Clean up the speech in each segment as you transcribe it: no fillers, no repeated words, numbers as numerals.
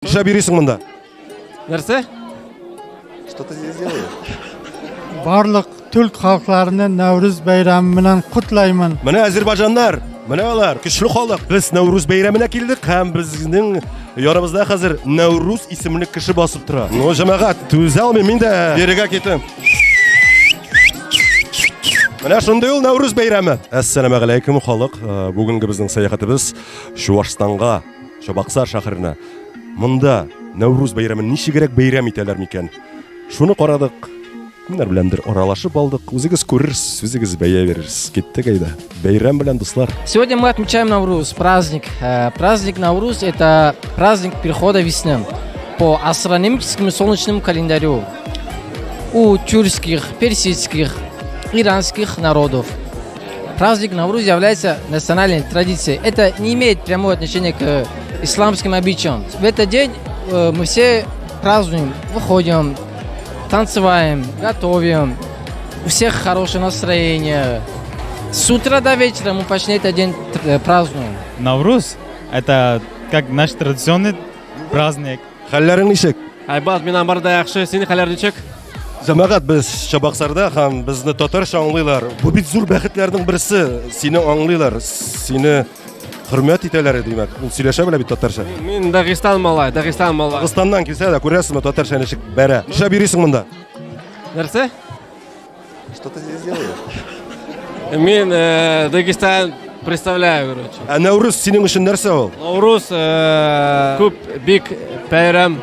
Иша бересің мында. Нәрсе? Что ты здесь делаешь? Барлық түрк халықтарының Наурыз байрамынан құтлаймын. Міне Әзербайжандар, міне олар, күшлі халық. Біз Наурыз байрамына келдік, һәм біздің ярамызда қазір Наурыз исемлі кіші басып тұра. Ну, жамағат, төзе алмай, мен де береге кетем. Міне шындай ол Наурыз байрамы. Әссәләму алейкум халық. Бүгінгі біздің саяхатыбыз Чувашстанға, Чабақсар шақырына. Мұнда Наурыз байрамын неше керек байрам етелер мекен? Шуны қарадық. Кімдер білендір оралашып алдық. Өзіңіз көрірсіз, өзіңіз бәйе берірсіз. Кеттік айда. Байрам білен достар. Сегодня мы отмечаем Навруз, праздник. Праздник Навруз – это праздник прихода весны по астрономическому солнечному календарю у тюркских, персидских, иранских народов. Праздник Навруз является национальной традицией. Это не имеет прямого отношения к исламским обычаям. В этот день мы все празднуем, выходим, танцеваем, готовим. У всех хорошее настроение. С утра до вечера мы почти этот день празднуем. Навруз – это как наш традиционный праздник. Хәлләрің ничек? Айбат, мен амбарда яхшы, сені хәлләр ничек? Жамағат, біз Чабақсарда һәм бізді татарша аңлыйлар. Бұл бит зур бәхетләрдің бірісі. Сені аңлыйлар, сені хөрмәт итәләр димәк. Ул сөйләшә белә бит татарша. Мен Дагестан малай. Дагестаннан килсә дә күрәсезме татарша ничек бәрә. Иша бересең монда. Нәрсә? Что ты здесь делаешь? Мен Дагестан представляю, короче. А Наурыз синең өчен нәрсә ул? Наурыз күп бик байрам.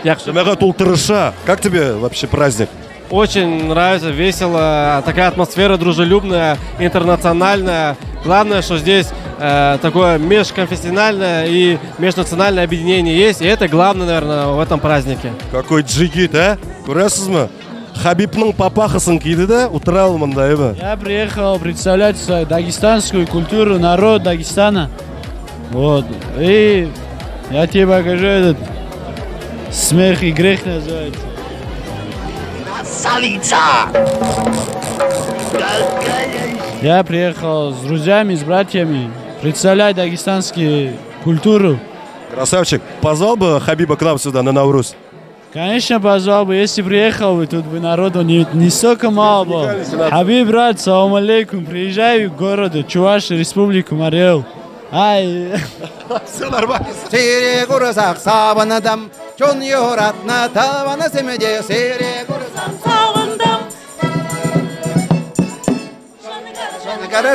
Яхшы. Жамағат, ул тырыша. Как тебе вообще праздник? Очень нравится, весело, такая атмосфера дружелюбная, интернациональная. Главное, что здесь такое межконфессиональное и межнациональное объединение есть, и это главное, наверное, в этом празднике. Какой джигит, а? Күрәсезме? Хабибның папахасын киде дә утыра ул монда, әйбә. Я приехал представлять дагестанскую культуру, народ Дагестана. Вот. И я тебе покажу этот смех и грех называется. Я приехал с друзьями, с братьями представлять дагестанскую культуру. Красавчик, позвал бы Хабиба к нам сюда на Наурuz? Конечно, позвал бы. Если приехал бы, тут бы народу не столько мало было. Хабиб, брат, салам алейкум. Приезжай в город Чувашия, республику Мариэл. Ай. Все нормально.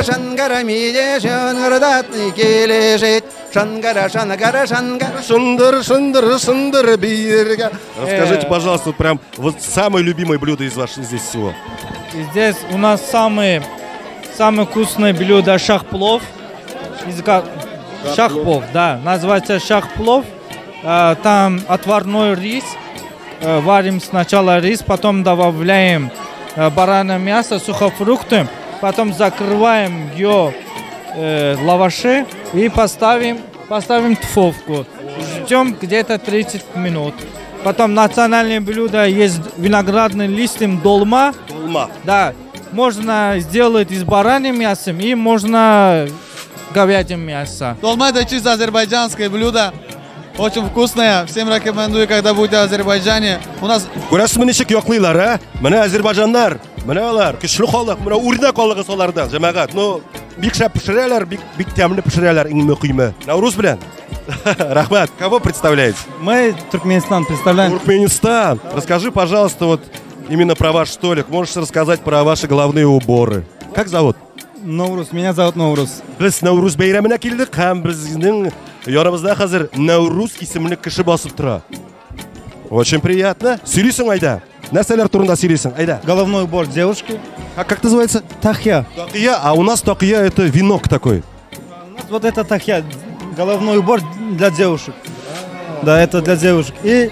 Шангара миде шангардатный кележет. Шындыр бирга. Расскажите, пожалуйста, прям вот самое любимое блюдо из вашего здесь всего. Здесь у нас самое вкусное блюдо шах-плов. Шах-плов, да, называется шах-плов. Там отварной рис. Варим сначала рис, потом добавляем баранье мясо, сухофрукты. Потом закрываем ее лаваши и поставим в духовку. Ждем где-то 30 минут. Потом национальное блюдо есть виноградный листьем долма. Долма. Да. Можно сделать из бараньим мясом и можно говядим мясо. Долма – это чисто азербайджанское блюдо. Очень вкусное. Всем рекомендую, когда будете в Азербайджане. У нас... Күрәсезме ничек яклыйлар, а? Менә Әзербайҗаннар, менә алар, көчле халык, менә үрнәк халыгы солардан, җәмәгать. Ну, бик шәп пешерәләр, бик тәмле пешерәләр, иң мөһиме. Наурuz белән. Рахмат. Кого представляете? Мы Туркменистан представляем. Туркменистан. Расскажи, пожалуйста, вот именно про ваш столик. Можешь рассказать про ваши головные уборы. Как зовут? Наурuz. Меня зовут Наурuz. Biz Наурuz бәйрәменә килдек, һәм безнең ярамызда хәзер Наурuz исемле кеше басып тора. Очень приятно. Сөйлисең айда. Нәрсәләр турында сөйлисең? Айда. Головной убор девушки. Как называется? Тахья. Тахья, а у нас тахья это венок такой. У нас вот это тахья. Головной убор для девушек. Да, это для девушек. И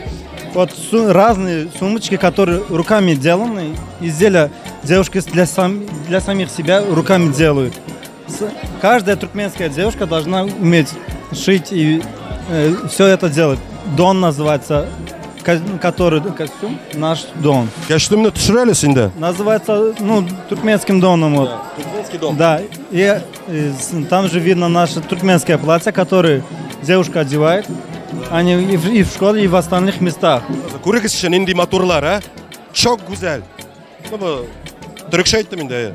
вот разные сумочки, которые руками деланы. Изделия девушки для самих себя руками делают. Каждая туркменская девушка должна уметь шить и все это делать. Дон называется, который костюм, наш дон. Костюмны төшерәле синде? Называется, туркменским доном. Вот. Туркменский дом. Да, и там же видно наше туркменское платье, которое девушка одевает. Они и в школе, и в остальных местах. Көріңізші нендей моторлар, а? Çok güzel. Bu Türkçe ayттым енді.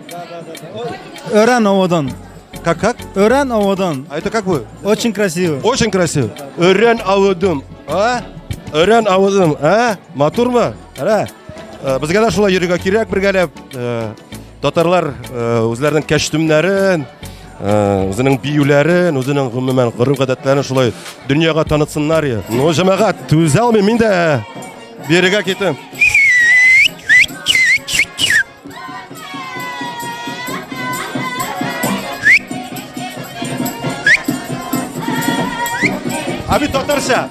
Örен оводан. Как? Örен оводан. А это как бы? Очень красиво. Очень красиво. Өрен ауыдым, а? Өрен ауыдым, а? Мотор ма? Ара? Бізге де шулай йөрергә кирәк бергәләп. Татарлар үзләренең кәчтүмнәрен, үзенең биюләрен, үзенең гомумән гореф-гадәтләрен шулай дөньяга танытсыннар я. Ну, җәмәгать, түзә алмыйм мин дә. Бирегә китәм. Abi татарча.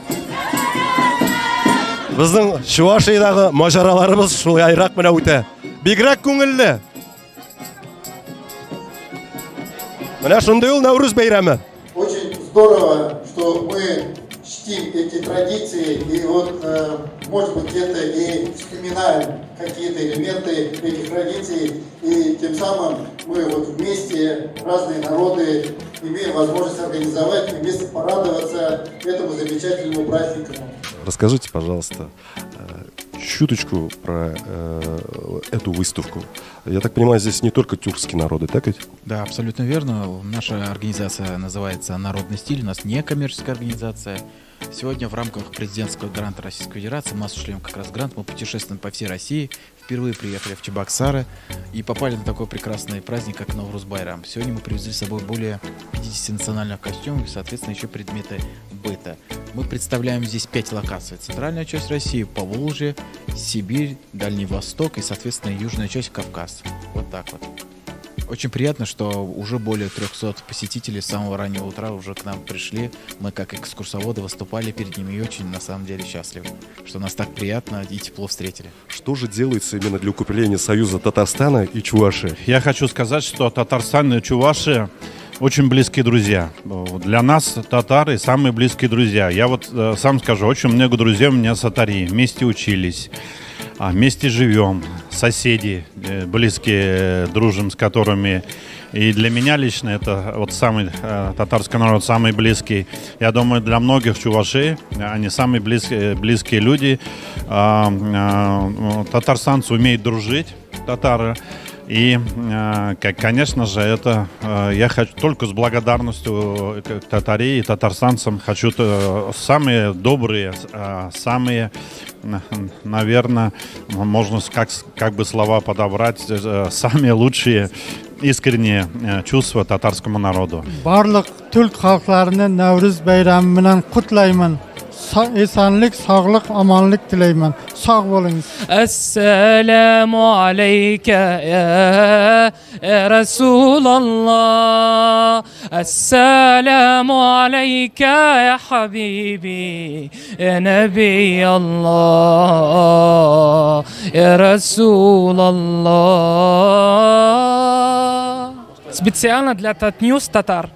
Безнең Чувашиядагы мажараларыбыз шулай айрак менә үтә. Бигрәк күңелле. Менә шундый ул Наурыз бәйрәме. Очень здорово, что мы чтим эти традиции и вот, может быть, где-то и вспоминаем какие-то элементы этих традиций, и тем самым мы вот вместе, разные народы, имеем возможность организовать и вместе порадоваться этому замечательному празднику. Расскажите, пожалуйста, чуточку про эту выставку. Я так понимаю, здесь не только тюркские народы, так ведь? Да, абсолютно верно. Наша организация называется «Народный стиль». У нас не коммерческая организация. Сегодня в рамках президентского гранта Российской Федерации, мы осуществляем как раз грант, мы путешествуем по всей России. Впервые приехали в Чебоксары и попали на такой прекрасный праздник, как Наурuz Байрам. Сегодня мы привезли с собой более 50 национальных костюмов и, соответственно, еще предметы быта. Мы представляем здесь 5 локаций. Центральная часть России, Поволжье, Сибирь, Дальний Восток и, соответственно, южная часть Кавказ. Вот так вот. Очень приятно, что уже более 300 посетителей с самого раннего утра уже к нам пришли. Мы как экскурсоводы выступали перед ними и очень на самом деле счастливы, что нас так приятно и тепло встретили. Что же делается именно для укрепления союза Татарстана и Чувашии? Я хочу сказать, что Татарстан и Чувашия очень близкие друзья. Для нас татары самые близкие друзья. Я вот сам скажу, очень много друзей у меня с Татарии. Вместе учились, вместе живем, соседи близкие, дружим с которыми. И для меня лично это вот самый татарский народ, самый близкий. Я думаю, для многих чувашей они самые близкие люди. Татарстанцы умеют дружить, татары. И, конечно же, это я хочу только с благодарностью к Татарии и татарстанцам хочу самые добрые, самые, наверное, можно как бы слова подобрать, самые лучшие искренние чувства татарскому народу. Барлык түрк халыкларны Наурыз байрамы менән кутлаймын. Esenlik, sağlık, amanlık dileymen. Sağ olunuz. Esselamu aleyke ya Resulallah. Esselamu aleyke ya Habibi ya Nebiyallah ya Resulallah. Специально для Татньюз татар.